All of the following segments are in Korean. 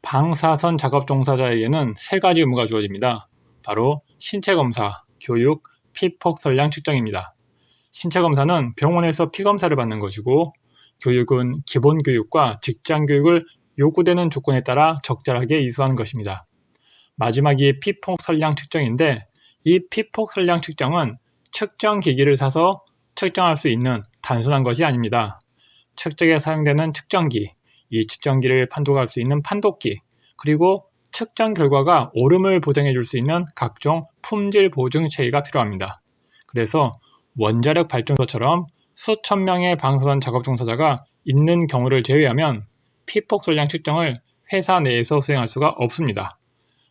방사선 작업 종사자에게는 세 가지 의무가 주어집니다. 바로 신체검사, 교육, 피폭 선량 측정입니다. 신체검사는 병원에서 피검사를 받는 것이고, 교육은 기본교육과 직장교육을 요구되는 조건에 따라 적절하게 이수하는 것입니다. 마지막이 피폭 선량 측정인데, 이 피폭 선량 측정은 측정기기를 사서 측정할 수 있는 단순한 것이 아닙니다. 측정에 사용되는 측정기, 이 측정기를 판독할 수 있는 판독기, 그리고 측정 결과가 옳음을 보장해 줄 수 있는 각종 품질 보증 체계가 필요합니다. 그래서 원자력 발전소처럼 수천 명의 방사선 작업 종사자가 있는 경우를 제외하면 피폭 선량 측정을 회사 내에서 수행할 수가 없습니다.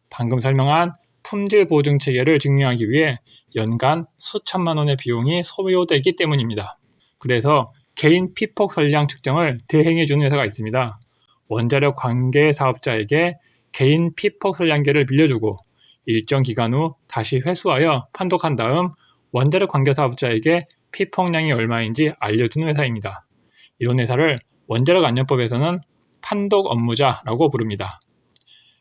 방금 설명한 품질 보증 체계를 증명하기 위해 연간 수천만 원의 비용이 소요되기 때문입니다. 그래서 개인 피폭 선량 측정을 대행해 주는 회사가 있습니다. 원자력 관계 사업자에게 개인 피폭 선량계를 빌려주고 일정 기간 후 다시 회수하여 판독한 다음 원자력 관계 사업자에게 피폭량이 얼마인지 알려주는 회사입니다. 이런 회사를 원자력 안전법에서는 판독 업무자라고 부릅니다.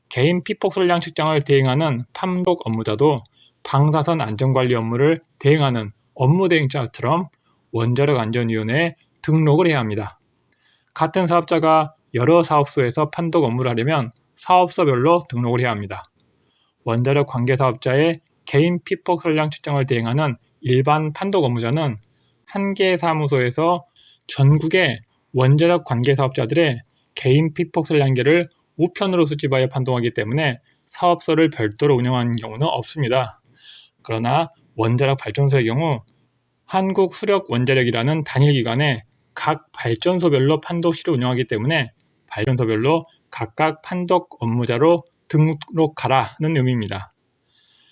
개인 피폭 선량 측정을 대행하는 판독 업무자도 방사선 안전관리 업무를 대행하는 업무대행자처럼 원자력안전위원회에 등록을 해야 합니다. 같은 사업자가 여러 사업소에서 판독 업무를 하려면 사업소별로 등록을 해야 합니다. 원자력 관계사업자의 개인 피폭 선량 측정을 대행하는 일반 판독 업무자는 한 개의 사무소에서 전국의 원자력 관계사업자들의 개인 피폭 선량계를 우편으로 수집하여 판독하기 때문에 사업소를 별도로 운영하는 경우는 없습니다. 그러나 원자력 발전소의 경우 한국수력원자력이라는 단일기관에 각 발전소별로 판독실을 운영하기 때문에 발전소별로 각각 판독 업무자로 등록하라는 의미입니다.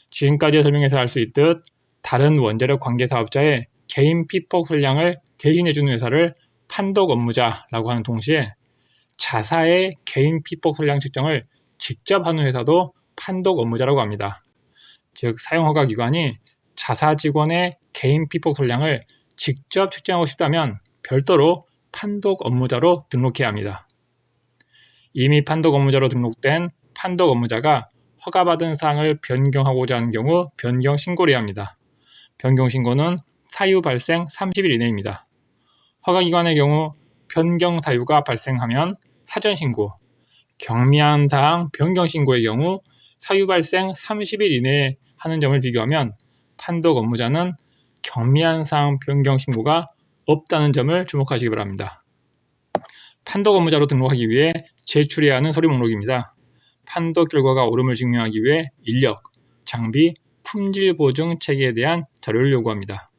지금까지 설명해서 알 수 있듯 다른 원자력 관계사업자의 개인 피폭 선량을 대신해주는 회사를 판독 업무자라고 하는 동시에 자사의 개인 피폭 선량 측정을 직접 하는 회사도 판독 업무자라고 합니다. 즉 사용허가기관이 자사 직원의 개인 피폭 선량을 직접 측정하고 싶다면 별도로 판독 업무자로 등록해야 합니다. 이미 판독 업무자로 등록된 판독 업무자가 허가받은 사항을 변경하고자 하는 경우 변경 신고를 해야 합니다. 변경 신고는 사유 발생 30일 이내입니다. 허가기관의 경우 변경 사유가 발생하면 사전 신고, 경미한 사항 변경 신고의 경우 사유 발생 30일 이내에 하는 점을 비교하면 판독 업무자는 경미한 사항 변경 신고가 없다는 점을 주목하시기 바랍니다. 판독 업무자로 등록하기 위해 제출해야 하는 서류 목록입니다. 판독 결과가 옳음을 증명하기 위해 인력, 장비, 품질 보증 체계에 대한 자료를 요구합니다.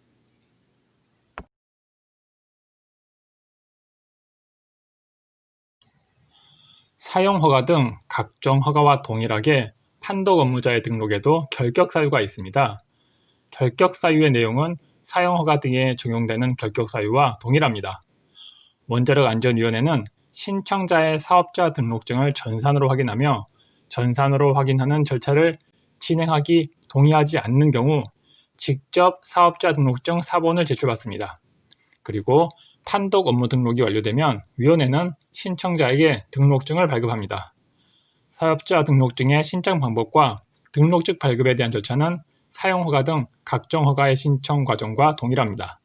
사용 허가 등 각종 허가와 동일하게 판독 업무자의 등록에도 결격 사유가 있습니다. 결격 사유의 내용은 사용 허가 등에 적용되는 결격 사유와 동일합니다. 원자력안전위원회는 신청자의 사업자 등록증을 전산으로 확인하며 전산으로 확인하는 절차를 진행하기 동의하지 않는 경우 직접 사업자 등록증 사본을 제출받습니다. 그리고 판독 업무 등록이 완료되면 위원회는 신청자에게 등록증을 발급합니다. 사업자 등록증의 신청 방법과 등록증 발급에 대한 절차는 사용허가 등 각종 허가의 신청 과정과 동일합니다.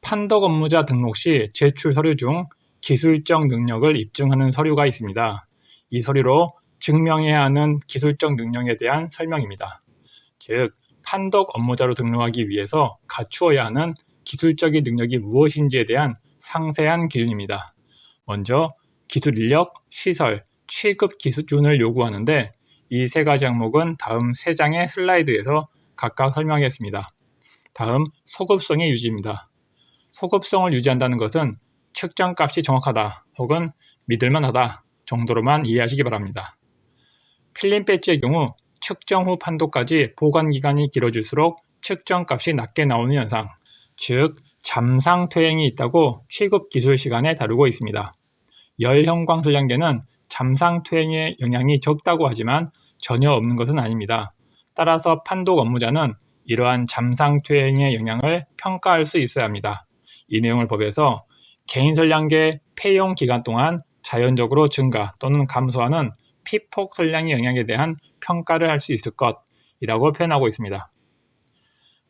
판독 업무자 등록 시 제출 서류 중 기술적 능력을 입증하는 서류가 있습니다. 이 서류로 증명해야 하는 기술적 능력에 대한 설명입니다. 즉, 판독 업무자로 등록하기 위해서 갖추어야 하는 기술적인 능력이 무엇인지에 대한 상세한 기준입니다. 먼저 기술 인력, 시설, 취급 기준을 요구하는데 이 세 가지 항목은 다음 세 장의 슬라이드에서 각각 설명하겠습니다. 다음 소급성의 유지입니다. 소급성을 유지한다는 것은 측정값이 정확하다 혹은 믿을만하다 정도로만 이해하시기 바랍니다. 필름 배지의 경우 측정 후 판독까지 보관기간이 길어질수록 측정값이 낮게 나오는 현상, 즉 잠상 퇴행이 있다고 취급 기술 시간에 다루고 있습니다. 열형광 선량계는 잠상 퇴행의 영향이 적다고 하지만 전혀 없는 것은 아닙니다. 따라서 판독 업무자는 이러한 잠상 퇴행의 영향을 평가할 수 있어야 합니다. 이 내용을 법에서 개인 선량계 폐용 기간 동안 자연적으로 증가 또는 감소하는 피폭 선량의 영향에 대한 평가를 할 수 있을 것이라고 표현하고 있습니다.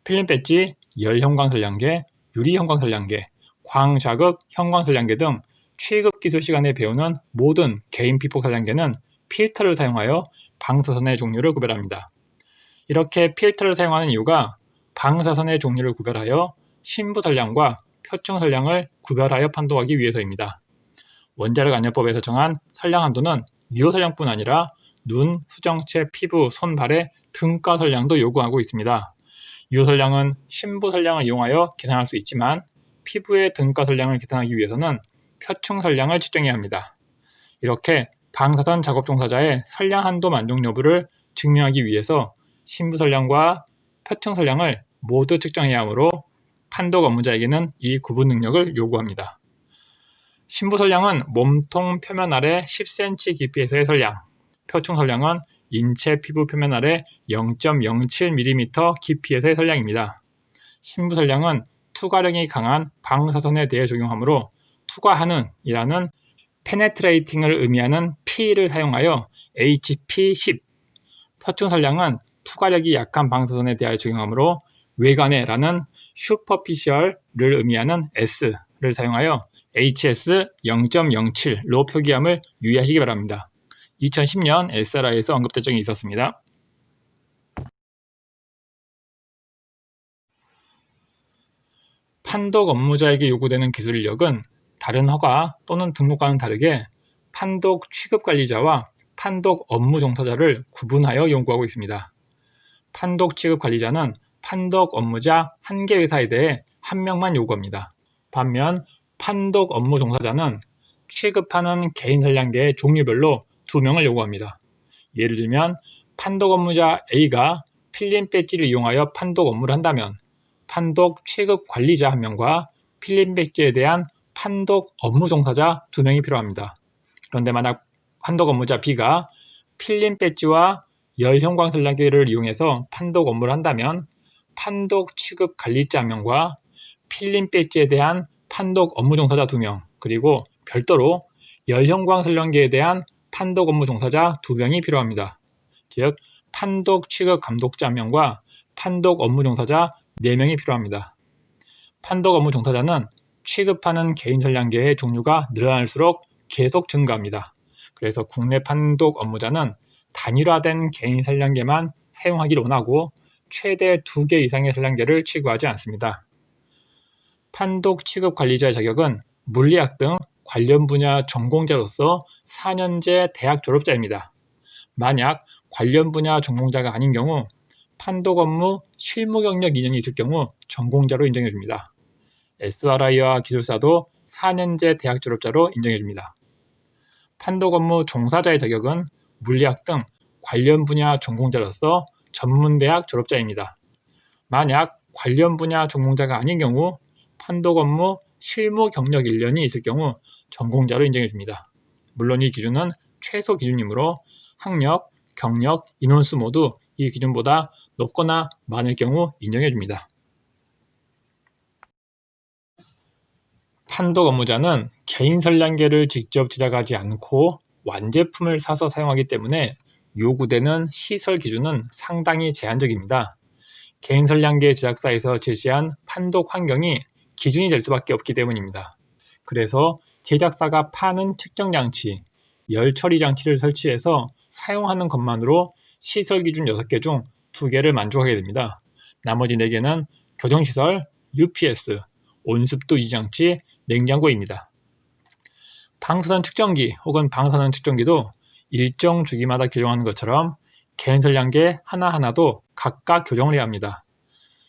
필름 배지, 열 형광 선량계, 유리 형광 선량계, 광자극 형광 선량계 등 취급 기술 시간에 배우는 모든 개인 피폭 선량계는 필터를 사용하여 방사선의 종류를 구별합니다. 이렇게 필터를 사용하는 이유가 방사선의 종류를 구별하여 신부 선량과 표층 선량을 구별하여 판독하기 위해서입니다. 원자력 안전법에서 정한 선량 한도는 유효 선량뿐 아니라 눈, 수정체, 피부, 손, 발의 등가 선량도 요구하고 있습니다. 유효 선량은 신부 선량을 이용하여 계산할 수 있지만 피부의 등가 선량을 계산하기 위해서는 표층 선량을 측정해야 합니다. 이렇게 방사선 작업 종사자의 선량 한도 만족 여부를 증명하기 위해서 신부 선량과 표층 선량을 모두 측정해야 하므로 판독 업무자에게는 이 구분 능력을 요구합니다. 신부 선량은 몸통 표면 아래 10cm 깊이에서의 선량, 표층 선량은 인체 피부 표면 아래 0.07mm 깊이에서의 선량입니다. 신부 선량은 투과력이 강한 방사선에 대해 적용하므로 투과하는 이라는 penetrating을 의미하는 P를 사용하여 HP10, 표층 선량은 투과력이 약한 방사선에 대하여 적용하므로 외관에 라는 superficial을 의미하는 S를 사용하여 HS 0.07로 표기함을 유의하시기 바랍니다. 2010년 SRI에서 언급된 적이 있었습니다. 판독 업무자에게 요구되는 기술 인력은 다른 허가 또는 등록과는 다르게 판독 취급관리자와 판독 업무 종사자를 구분하여 요구하고 있습니다. 판독 취급관리자는 판독 업무자 한 개 회사에 대해 한 명만 요구합니다. 반면 판독 업무 종사자는 취급하는 개인 선량계의 종류별로 2명을 요구합니다. 예를 들면 판독 업무자 A가 필름 배지를 이용하여 판독 업무를 한다면 판독 취급 관리자 1명과 필름 배지에 대한 판독 업무 종사자 2명이 필요합니다. 그런데 만약 판독 업무자 B가 필름 배지와 열 형광 선량계를 이용해서 판독 업무를 한다면 판독 취급 관리자 1명과 필름 배지에 대한 판독 업무 종사자 2명, 그리고 별도로 열 형광 선량계에 대한 판독 업무 종사자 2명이 필요합니다. 즉 판독 취급 감독자 1명과 판독 업무 종사자 4명이 필요합니다. 판독 업무 종사자는 취급하는 개인 선량계의 종류가 늘어날수록 계속 증가합니다. 그래서 국내 판독 업무자는 단일화된 개인 선량계만 사용하기를 원하고 최대 2개 이상의 선량계를 취급하지 않습니다. 판독 취급 관리자의 자격은 물리학 등 관련 분야 전공자로서 4년제 대학 졸업자입니다. 만약 관련 분야 전공자가 아닌 경우 판독 업무 실무 경력 2년이 있을 경우 전공자로 인정해 줍니다. SRI와 기술사도 4년제 대학 졸업자로 인정해 줍니다. 판독 업무 종사자의 자격은 물리학 등 관련 분야 전공자로서 전문대학 졸업자입니다. 만약 관련 분야 전공자가 아닌 경우 판독 업무 실무 경력 1년이 있을 경우 전공자로 인정해 줍니다. 물론 이 기준은 최소 기준이므로 학력, 경력, 인원수 모두 이 기준보다 높거나 많을 경우 인정해 줍니다. 판독 업무자는 개인 선량계를 직접 제작하지 않고 완제품을 사서 사용하기 때문에 요구되는 시설 기준은 상당히 제한적입니다. 개인 선량계 제작사에서 제시한 판독 환경이 기준이 될 수밖에 없기 때문입니다. 그래서 제작사가 파는 측정 장치, 열 처리 장치를 설치해서 사용하는 것만으로 시설 기준 6개 중 2개를 만족하게 됩니다. 나머지 4개는 교정시설, UPS, 온습도 유지 장치, 냉장고입니다. 방사선 측정기 혹은 방사능 측정기도 일정 주기마다 교정하는 것처럼 개인 선량계 하나하나도 각각 교정을 해야 합니다.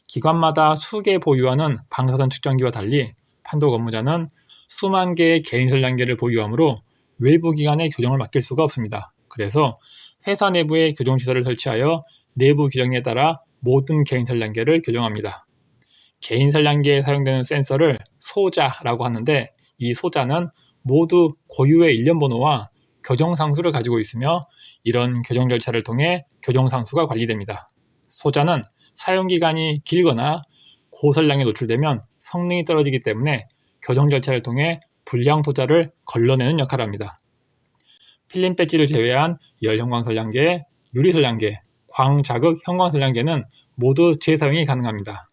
기관마다 수개 보유하는 방사선 측정기와 달리 판독 업무자는 수만 개의 개인 선량계를 보유하므로 외부 기관에 교정을 맡길 수가 없습니다. 그래서 회사 내부에 교정시설을 설치하여 내부 규정에 따라 모든 개인 선량계를 교정합니다. 개인 선량계에 사용되는 센서를 소자라고 하는데 이 소자는 모두 고유의 일련번호와 교정상수를 가지고 있으며 이런 교정 절차를 통해 교정상수가 관리됩니다. 소자는 사용기간이 길거나 고선량에 노출되면 성능이 떨어지기 때문에 교정 절차를 통해 불량 토자를 걸러내는 역할을 합니다. 필름 배지를 제외한 열형광선량계, 유리선량계, 광자극 형광선량계는 모두 재사용이 가능합니다.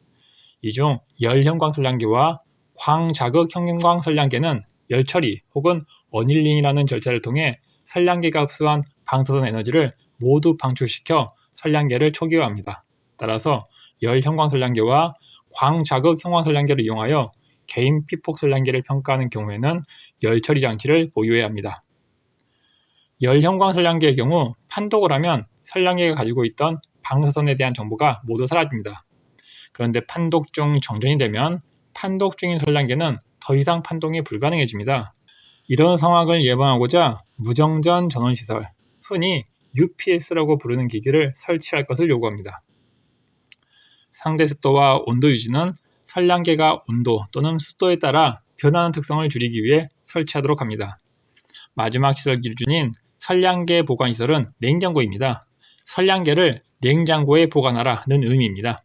이 중 열형광선량계와 광자극 형광선량계는 열처리 혹은 어닐링이라는 절차를 통해 선량계가 흡수한 방사선 에너지를 모두 방출시켜 선량계를 초기화합니다. 따라서 열형광선량계와 광자극 형광선량계를 이용하여 개인 피폭 선량계를 평가하는 경우에는 열처리 장치를 보유해야 합니다. 열형광선량계의 경우 판독을 하면 선량계가 가지고 있던 방사선에 대한 정보가 모두 사라집니다. 그런데 판독 중 정전이 되면 판독 중인 선량계는 더 이상 판독이 불가능해집니다. 이런 상황을 예방하고자 무정전 전원시설, 흔히 UPS라고 부르는 기기를 설치할 것을 요구합니다. 상대 습도와 온도 유지는 선량계가 온도 또는 습도에 따라 변하는 특성을 줄이기 위해 설치하도록 합니다. 마지막 시설 기준인 선량계 보관시설은 냉장고입니다. 선량계를 냉장고에 보관하라는 의미입니다.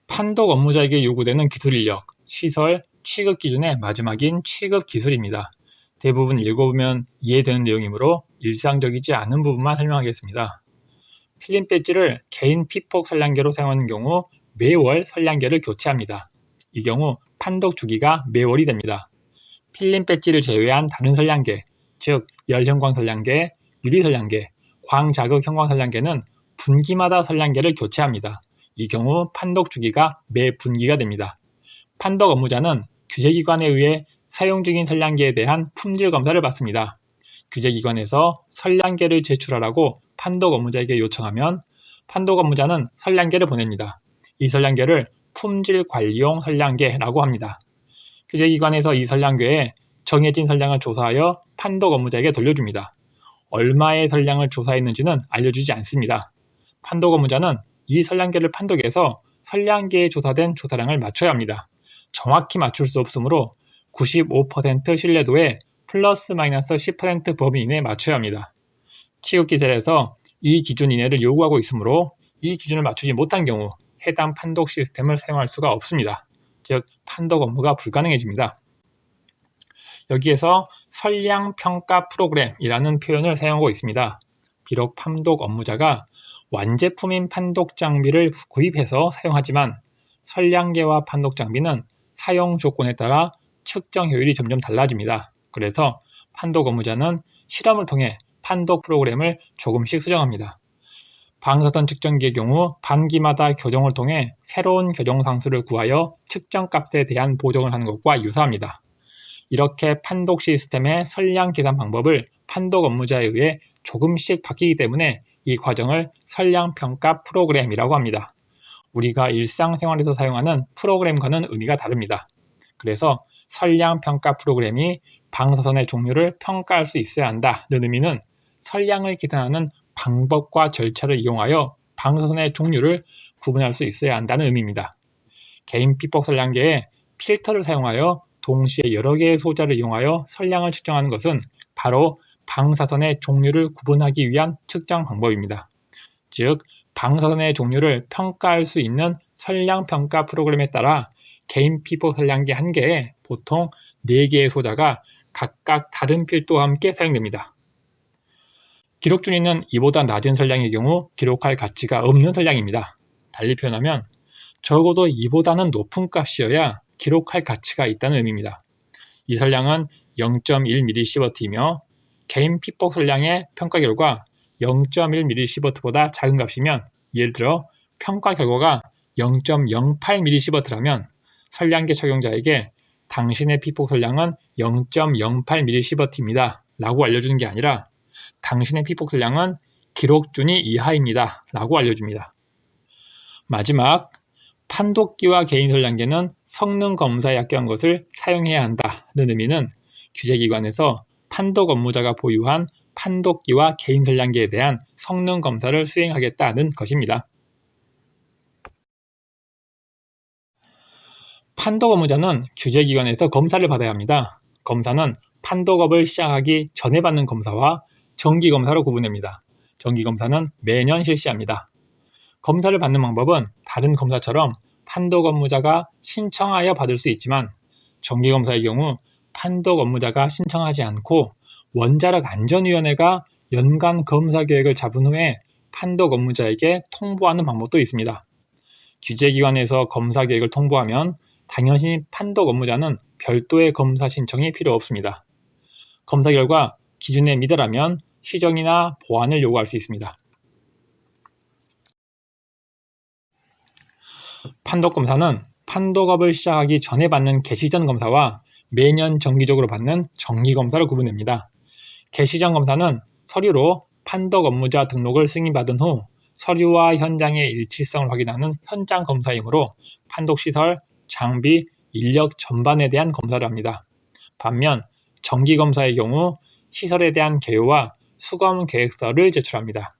판독 업무자에게 요구되는 기술 인력, 시설, 취급 기준의 마지막인 취급 기술입니다. 대부분 읽어보면 이해되는 내용이므로 일상적이지 않은 부분만 설명하겠습니다. 필름 배지를 개인 피폭 선량계로 사용하는 경우 매월 선량계를 교체합니다. 이 경우 판독 주기가 매월이 됩니다. 필름 배지를 제외한 다른 선량계, 즉 열형광 선량계, 유리 선량계, 광자극 형광 선량계는 분기마다 선량계를 교체합니다. 이 경우 판독 주기가 매 분기가 됩니다. 판독 업무자는 규제기관에 의해 사용 중인 선량계에 대한 품질 검사를 받습니다. 규제기관에서 선량계를 제출하라고 판독 업무자에게 요청하면 판독 업무자는 선량계를 보냅니다. 이 선량계를 품질관리용 선량계라고 합니다. 규제기관에서 이 선량계에 정해진 선량을 조사하여 판독 업무자에게 돌려줍니다. 얼마의 선량을 조사했는지는 알려주지 않습니다. 판독 업무자는 이 선량계를 판독해서 선량계에 조사된 조사량을 맞춰야 합니다. 정확히 맞출 수 없으므로 95% 신뢰도에 플러스 마이너스 10% 범위 이내에 맞춰야 합니다. 취급기술에서 이 기준 이내를 요구하고 있으므로 이 기준을 맞추지 못한 경우 해당 판독 시스템을 사용할 수가 없습니다. 즉 판독 업무가 불가능해집니다. 여기에서 선량평가 프로그램이라는 표현을 사용하고 있습니다. 비록 판독 업무자가 완제품인 판독 장비를 구입해서 사용하지만 선량계와 판독 장비는 사용 조건에 따라 측정 효율이 점점 달라집니다. 그래서 판독 업무자는 실험을 통해 판독 프로그램을 조금씩 수정합니다. 방사선 측정기의 경우 반기마다 교정을 통해 새로운 교정 상수를 구하여 측정 값에 대한 보정을 하는 것과 유사합니다. 이렇게 판독 시스템의 선량 계산 방법을 판독 업무자에 의해 조금씩 바뀌기 때문에 이 과정을 선량평가 프로그램이라고 합니다. 우리가 일상생활에서 사용하는 프로그램과는 의미가 다릅니다. 그래서 선량평가 프로그램이 방사선의 종류를 평가할 수 있어야 한다는 의미는 선량을 계산하는 방법과 절차를 이용하여 방사선의 종류를 구분할 수 있어야 한다는 의미입니다. 개인 피폭 선량계에 필터를 사용하여 동시에 여러 개의 소자를 이용하여 선량을 측정하는 것은 바로 방사선의 종류를 구분하기 위한 측정 방법입니다. 즉, 방사선의 종류를 평가할 수 있는 선량평가 프로그램에 따라 개인 피폭 선량계 1개에 보통 4개의 소자가 각각 다른 필도와 함께 사용됩니다. 기록 준위는 이보다 낮은 선량의 경우 기록할 가치가 없는 선량입니다. 달리 표현하면 적어도 이보다는 높은 값이어야 기록할 가치가 있다는 의미입니다. 이 선량은 0.1mS이며 개인 피폭 선량의 평가 결과 0.1mS보다 작은 값이면, 예를 들어 평가 결과가 0.08mS라면 선량계 적용자에게 당신의 피폭 선량은 0.08mS입니다 라고 알려주는 게 아니라 당신의 피폭 선량은 기록 준위 이하입니다 라고 알려줍니다. 마지막, 판독기와 개인 선량계는 성능 검사에 합격한 것을 사용해야 한다는 의미는 규제기관에서 판독 업무자가 보유한 판독기와 개인 선량계에 대한 성능 검사를 수행하겠다는 것입니다. 판독 업무자는 규제기관에서 검사를 받아야 합니다. 검사는 판독업을 시작하기 전에 받는 검사와 정기검사로 구분됩니다. 정기검사는 매년 실시합니다. 검사를 받는 방법은 다른 검사처럼 판독 업무자가 신청하여 받을 수 있지만 정기검사의 경우 판독 업무자가 신청하지 않고 원자력안전위원회가 연간 검사 계획을 잡은 후에 판독 업무자에게 통보하는 방법도 있습니다. 규제기관에서 검사 계획을 통보하면 당연히 판독 업무자는 별도의 검사 신청이 필요 없습니다. 검사 결과 기준에 미달하면 시정이나 보완을 요구할 수 있습니다. 판독검사는 판독업을 시작하기 전에 받는 개시전 검사와 매년 정기적으로 받는 정기검사를 구분합니다. 개시전 검사는 서류로 판독 업무자 등록을 승인받은 후 서류와 현장의 일치성을 확인하는 현장 검사이므로 판독시설, 장비, 인력 전반에 대한 검사를 합니다. 반면 정기검사의 경우 시설에 대한 개요와 수검 계획서를 제출합니다.